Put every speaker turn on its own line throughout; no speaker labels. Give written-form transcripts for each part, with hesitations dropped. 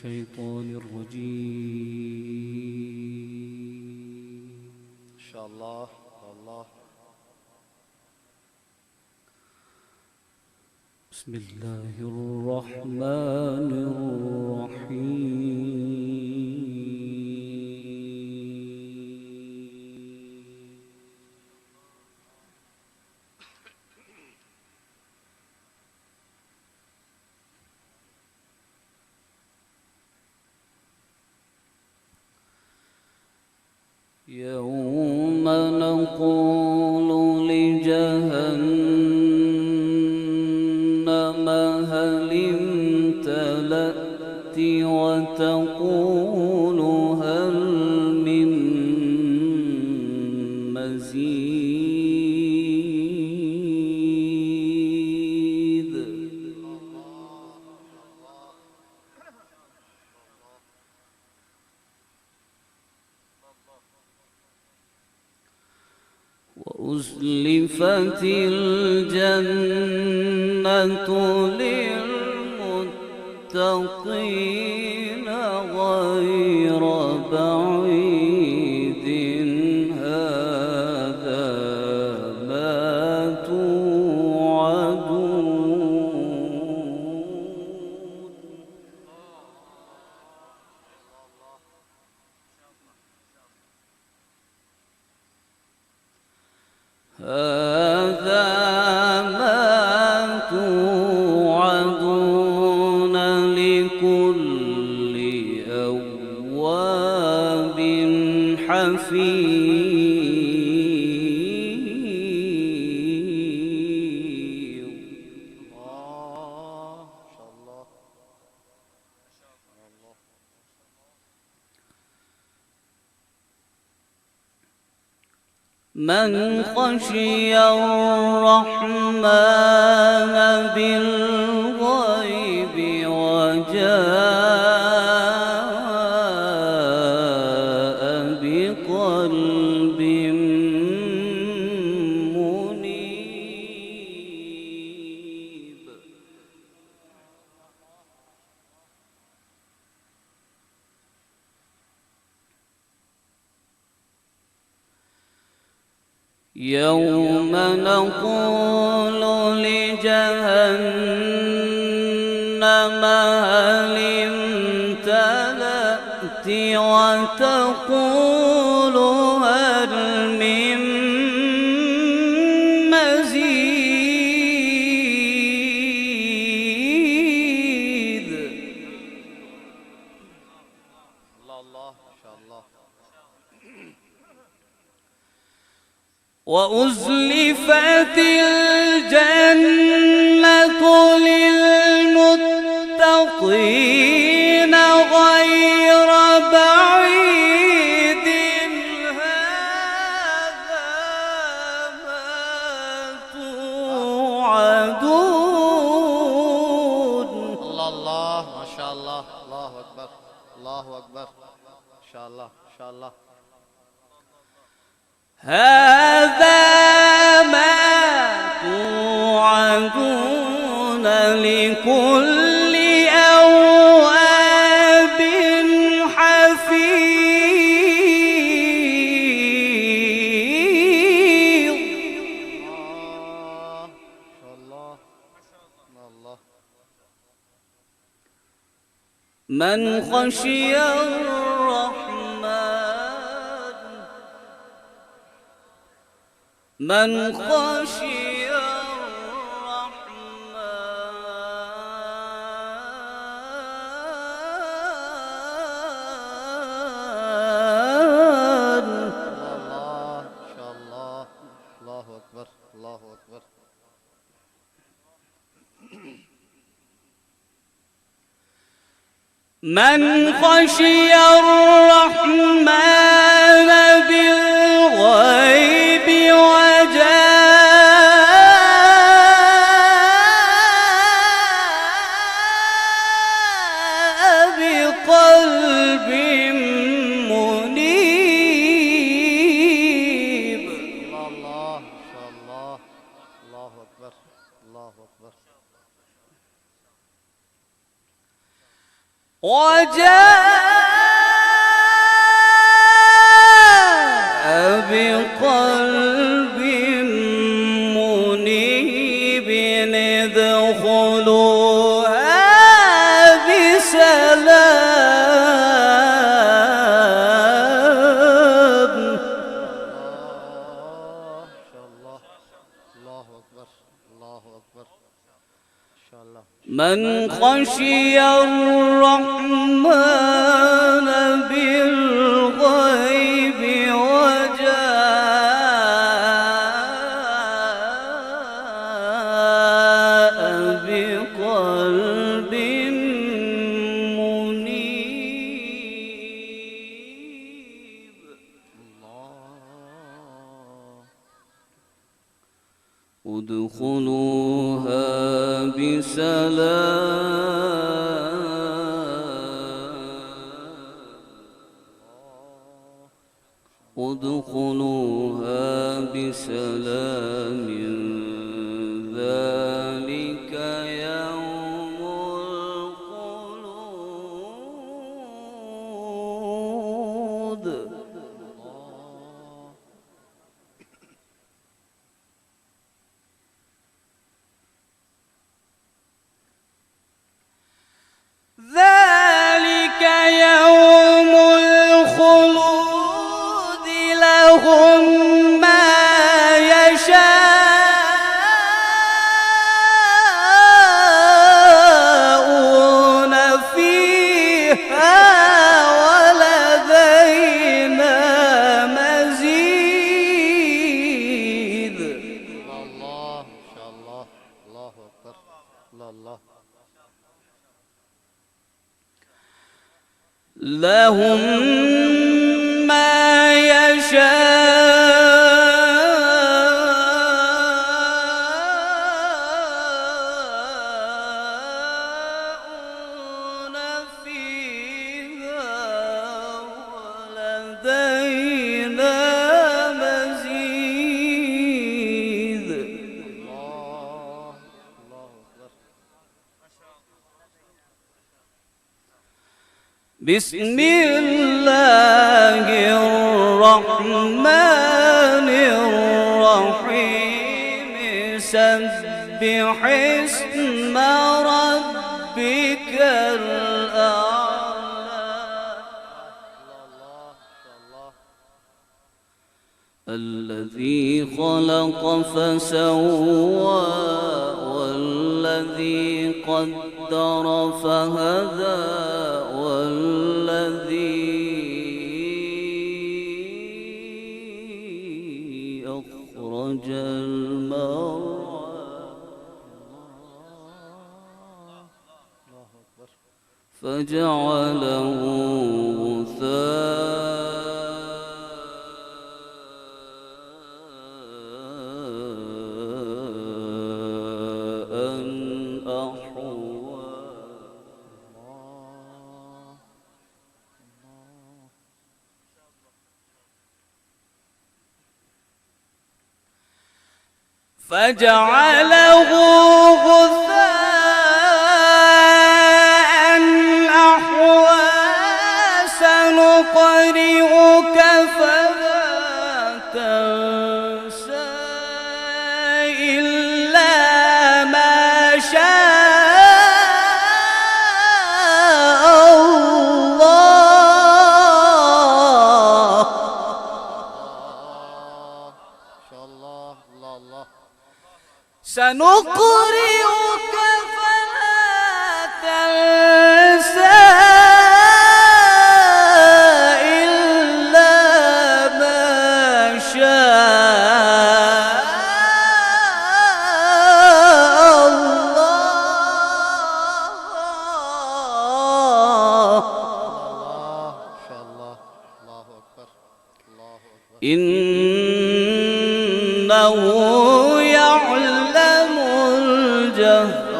الشيطان الرجيم.
إن شاء الله. الله.
بسم الله الرحمن الرحيم. يوم نقول لجهنم هل امتلأت وتقول هل من مزيد. وأزلفت الجنة للمتقين غير بعيد هذا ما توعدون. هذا ما توعدون لكل أواب حفيظ.
الله. إن شاء الله.
من خشي الرحمن بالغيب وجاء بقلب منيب. يوم نقول لجهنم هل امتلأت وتقول هل من مزيد.
الله. الله. إن شاء الله.
وأزلفت الجنة للمتقين غير بعيد هذا ما توعدون.
الله. الله. ما شاء الله. الله أكبر. الله أكبر. إن شاء الله. إن شاء الله.
هذا ما توعدون لكل أواب حفيظ.
الله. إن شاء الله. الله.
من خشي الرحمن من خشي الرحمن
الله. إن شاء الله. الله أكبر. الله أكبر.
من خشي الرحمن بالغيب وجاء بقلب منيب.
الله. إن شاء الله. الله أكبر. الله أكبر.
وجاء بقلب منيب ادخلوها بسلام.
الله الله أكبر الله أكبر إن شاء الله.
من خشي الرحمن بالغيب وجاء بقلب منيب ادخلوها بسلام ذلك يوم الخلود. ذلك يوم الخلود لهم ما يشاءون فيها ولدينا مزيد.
الله إن شاء الله. الله أكبر الله.
لهم ما يشاءون فيها ولدينا مزيد.
الله أكبر.
بسم الله الرحمن الرحيم سبح اسم ربك الأعلى الذي خلق فسوى والذي قدر فهدى والذي أخرج المرعى فجعله غثاء أحوى. فجعله غثاء أحوى سنقرئك فلا تنسى إلا ما شاء الله.
إن شاء الله. الله
سنقرئك فلا تنسى إلا ما شاء الله.
إن شاء الله. الله أكبر الله أكبر.
إنه يعلم الجهر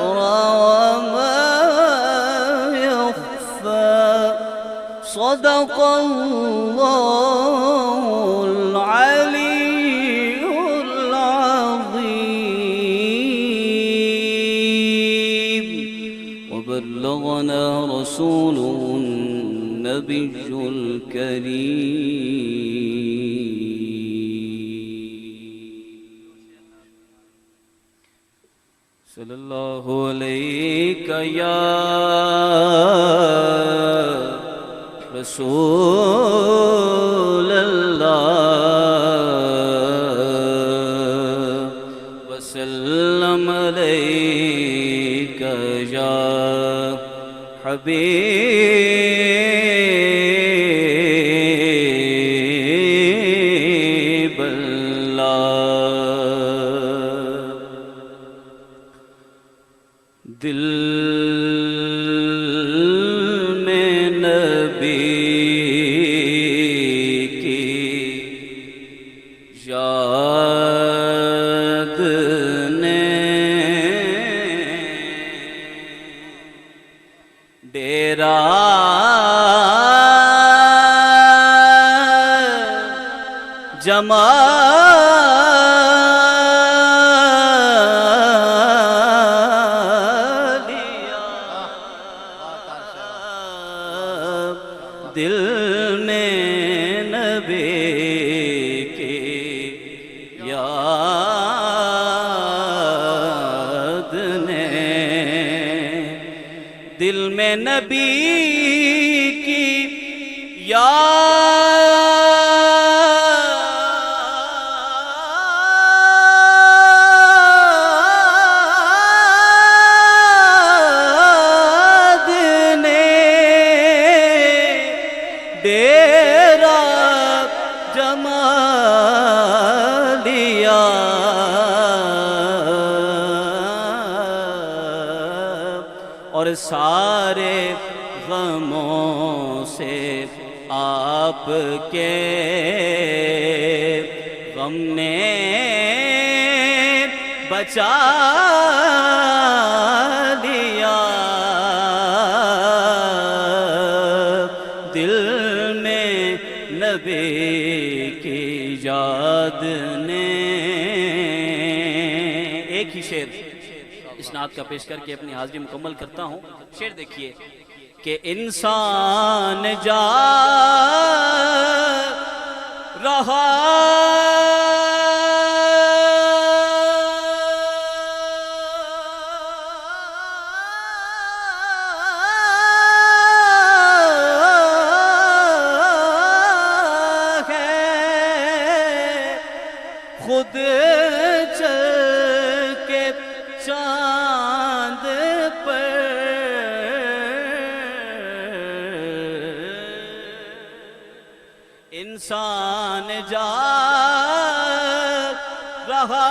وما يخفى. صدق الله العلي العظيم وبلغنا رسوله नबियुल करीम। सल्लल्लाहु अलैका या रसूल अल्लाह वसल्लम अलैका या हबीब अल्लाह। दिल में नबी की याद ने डेरा जमा दिल में नबी की याद ने दिल में नबी की याद ने डेरा जमा लिया। और सारे गमों से आपके गम ने बचा लिया। दिल में नबी की याद ने। एक ही शेर इस नात का पेश करके अपनी हाजिरी मुकम्मल करता हूँ। शेर देखिए कि इंसान जा रहा खुद चल के चांद पर इंसान जा रहा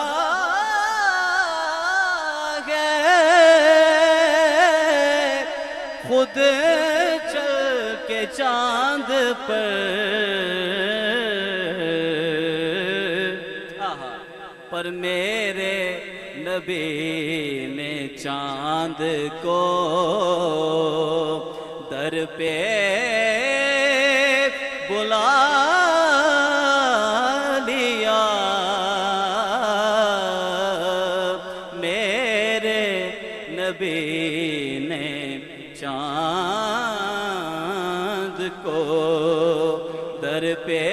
है खुद चल के चांद पर। पर मेरे नबी ने चांद को दर पे बुला लिया। मेरे नबी ने चांद को दर पे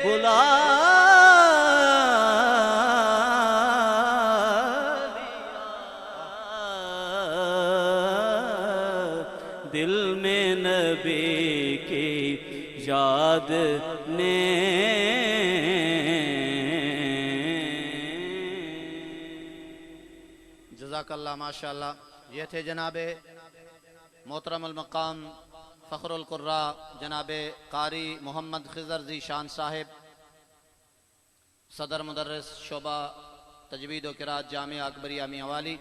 बुला दिल में नबी की याद ने।
जज़ाकल्लाह माशाअल्लाह। ये थे जनाबे मोहतरम अल मकाम फ़ख्रुल कुर्रा जनाबे कारी मोहम्मद खिज़र ज़ीशान साहिब, सदर मुदर्रिस शोबा तजवीद व क़िराअत जामिया अकबरिया मियांवाली।